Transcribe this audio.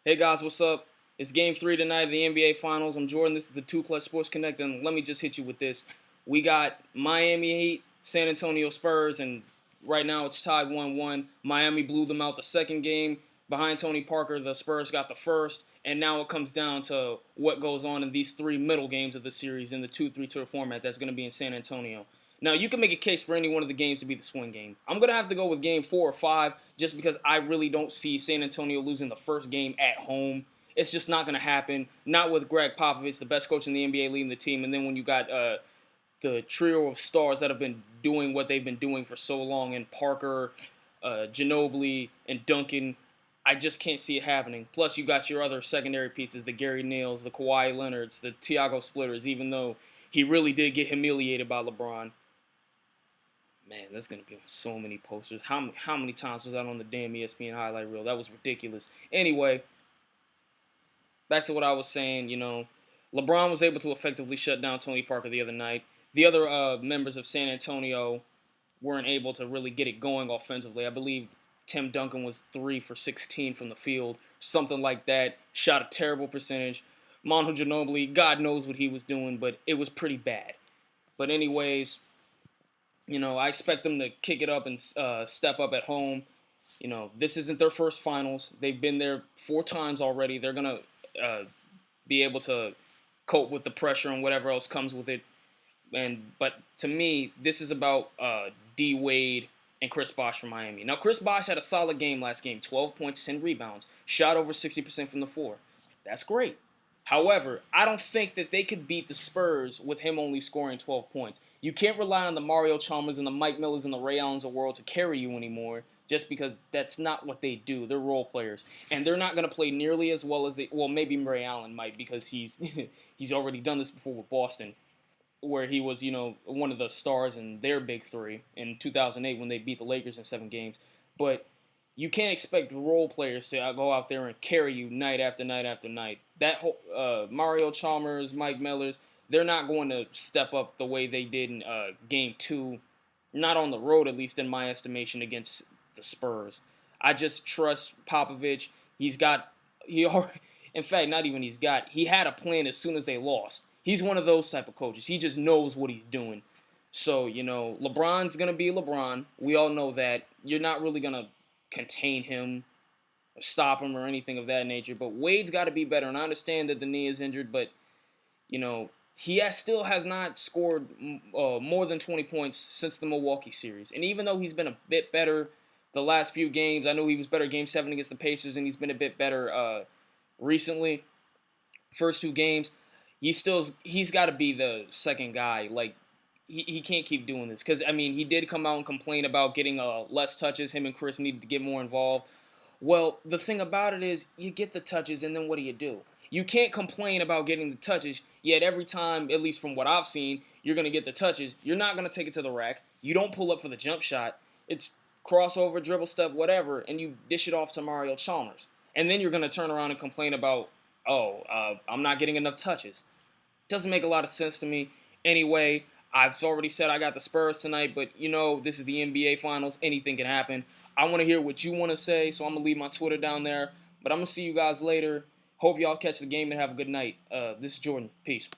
Hey guys, what's up? It's game 3 tonight of the NBA Finals. I'm Jordan. This is the Two Clutch Sports Connect, and let me just hit you with this. We got Miami Heat, San Antonio Spurs, and right now it's tied 1-1. Miami blew them out the second game. Behind Tony Parker, the Spurs got the first, and now it comes down to what goes on in these three middle games of the series in the 2-3 tour format that's going to be in San Antonio. Now, you can make a case for any one of the games to be the swing game. I'm going to have to go with game 4 or 5 just because I really don't see San Antonio losing the first game at home. It's just not going to happen. Not with Greg Popovich, the best coach in the NBA, leading the team. And then when you got the trio of stars that have been doing what they've been doing for so long, and Parker, Ginobili, and Duncan, I just can't see it happening. Plus, you got your other secondary pieces, the Gary Neals, the Kawhi Leonards, the Tiago Splitters, even though he really did get humiliated by LeBron. Man, that's going to be on so many posters. How many times was that on the damn ESPN highlight reel? That was ridiculous. Anyway, back to what I was saying, LeBron was able to effectively shut down Tony Parker the other night. The other members of San Antonio weren't able to really get it going offensively. I believe Tim Duncan was 3 for 16 from the field, something like that. Shot a terrible percentage. Manu Ginobili, God knows what he was doing, but it was pretty bad. But anyways, I expect them to kick it up and step up at home. This isn't their first finals. They've been there 4 times already. They're going to be able to cope with the pressure and whatever else comes with it. But to me, this is about D. Wade and Chris Bosh from Miami. Now, Chris Bosh had a solid game last game, 12 points, 10 rebounds, shot over 60% from the floor. That's great. However, I don't think that they could beat the Spurs with him only scoring 12 points. You can't rely on the Mario Chalmers and the Mike Millers and the Ray Allens of the world to carry you anymore, just because that's not what they do. They're role players, and they're not going to play nearly as well as they. Well, maybe Ray Allen might, because he's he's already done this before with Boston, where he was, one of the stars in their big three in 2008 when they beat the Lakers in 7 games. But you can't expect role players to go out there and carry you night after night after night. That whole Mario Chalmers, Mike Millers, they're not going to step up the way they did in Game 2, not on the road, at least in my estimation, against the Spurs. I just trust Popovich. In fact, not even he had a plan as soon as they lost. He's one of those type of coaches. He just knows what he's doing. So, LeBron's going to be LeBron. We all know that. You're not really going to contain him or stop him or anything of that nature. But Wade's got to be better. And I understand that the knee is injured, but, he still has not scored more than 20 points since the Milwaukee series. And even though he's been a bit better the last few games, I know he was better Game 7 against the Pacers, and he's been a bit better recently, first 2 games, he's got to be the second guy. Like, he can't keep doing this. Because, he did come out and complain about getting less touches. Him and Chris needed to get more involved. Well, the thing about it is, you get the touches, and then what do? You can't complain about getting the touches, yet every time, at least from what I've seen, you're going to get the touches. You're not going to take it to the rack. You don't pull up for the jump shot. It's crossover, dribble step, whatever, and you dish it off to Mario Chalmers. And then you're going to turn around and complain about, I'm not getting enough touches. Doesn't make a lot of sense to me. Anyway, I've already said I got the Spurs tonight, but this is the NBA Finals. Anything can happen. I want to hear what you want to say, so I'm going to leave my Twitter down there. But I'm going to see you guys later. Hope y'all catch the game and have a good night. This is Jordan. Peace.